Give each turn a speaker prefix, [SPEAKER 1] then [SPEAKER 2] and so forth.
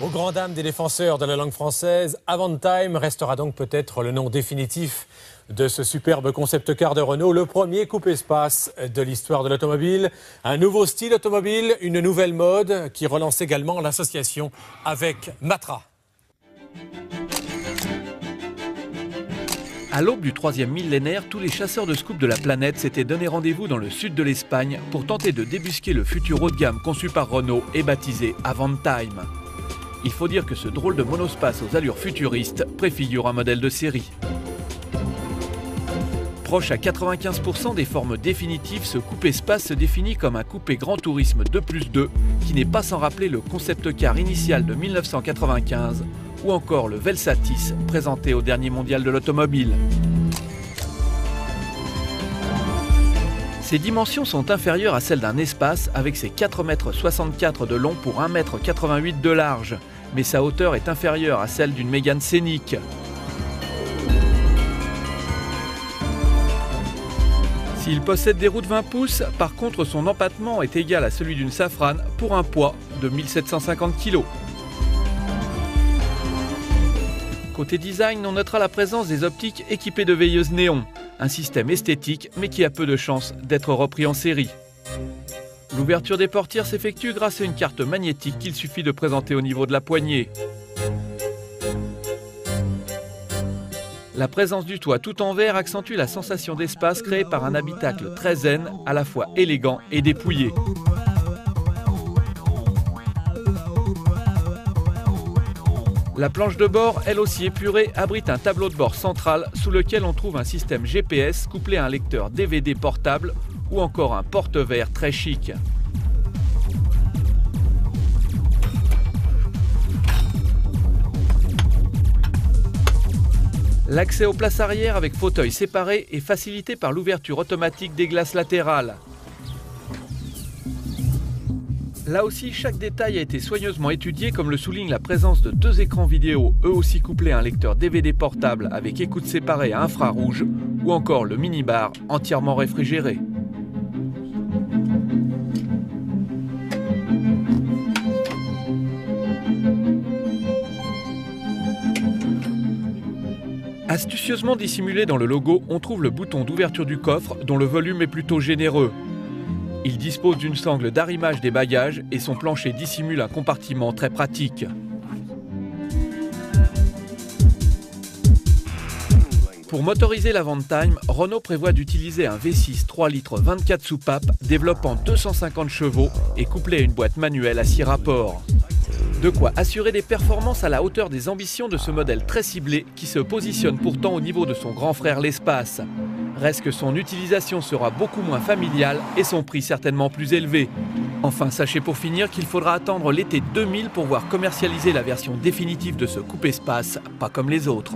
[SPEAKER 1] Aux grandes dames des défenseurs de la langue française, Avantime restera donc peut-être le nom définitif de ce superbe concept car de Renault, le premier coupe-espace de l'histoire de l'automobile. Un nouveau style automobile, une nouvelle mode qui relance également l'association avec Matra.
[SPEAKER 2] À l'aube du 3e millénaire, tous les chasseurs de scoops de la planète s'étaient donné rendez-vous dans le sud de l'Espagne pour tenter de débusquer le futur haut de gamme conçu par Renault et baptisé Avantime. Il faut dire que ce drôle de monospace aux allures futuristes préfigure un modèle de série. Proche à 95% des formes définitives, ce coupé-espace se définit comme un coupé Grand Tourisme 2+2 qui n'est pas sans rappeler le concept car initial de 1995 ou encore le Velsatis présenté au dernier mondial de l'automobile. Ses dimensions sont inférieures à celles d'un espace avec ses 4,64 m de long pour 1,88 m de large, mais sa hauteur est inférieure à celle d'une Mégane scénique. S'il possède des roues de 20 pouces, par contre son empattement est égal à celui d'une Safran pour un poids de 1750 kg. Côté design, on notera la présence des optiques équipées de veilleuses néon, un système esthétique mais qui a peu de chances d'être repris en série. L'ouverture des portières s'effectue grâce à une carte magnétique qu'il suffit de présenter au niveau de la poignée. La présence du toit tout en verre accentue la sensation d'espace créée par un habitacle très zen, à la fois élégant et dépouillé. La planche de bord, elle aussi épurée, abrite un tableau de bord central sous lequel on trouve un système GPS couplé à un lecteur DVD portable ou encore un porte-verre très chic. L'accès aux places arrière avec fauteuil séparé est facilité par l'ouverture automatique des glaces latérales. Là aussi, chaque détail a été soigneusement étudié comme le souligne la présence de 2 écrans vidéo, eux aussi couplés à un lecteur DVD portable avec écoute séparée à infrarouge ou encore le minibar entièrement réfrigéré. Astucieusement dissimulé dans le logo, on trouve le bouton d'ouverture du coffre dont le volume est plutôt généreux. Il dispose d'une sangle d'arrimage des bagages et son plancher dissimule un compartiment très pratique. Pour motoriser l'Avantime, Renault prévoit d'utiliser un V6 3 litres 24 soupapes développant 250 chevaux et couplé à une boîte manuelle à 6 rapports. De quoi assurer des performances à la hauteur des ambitions de ce modèle très ciblé qui se positionne pourtant au niveau de son grand frère l'Espace. Reste que son utilisation sera beaucoup moins familiale et son prix certainement plus élevé. Enfin, sachez pour finir qu'il faudra attendre l'été 2000 pour voir commercialiser la version définitive de ce coupe-espace, pas comme les autres.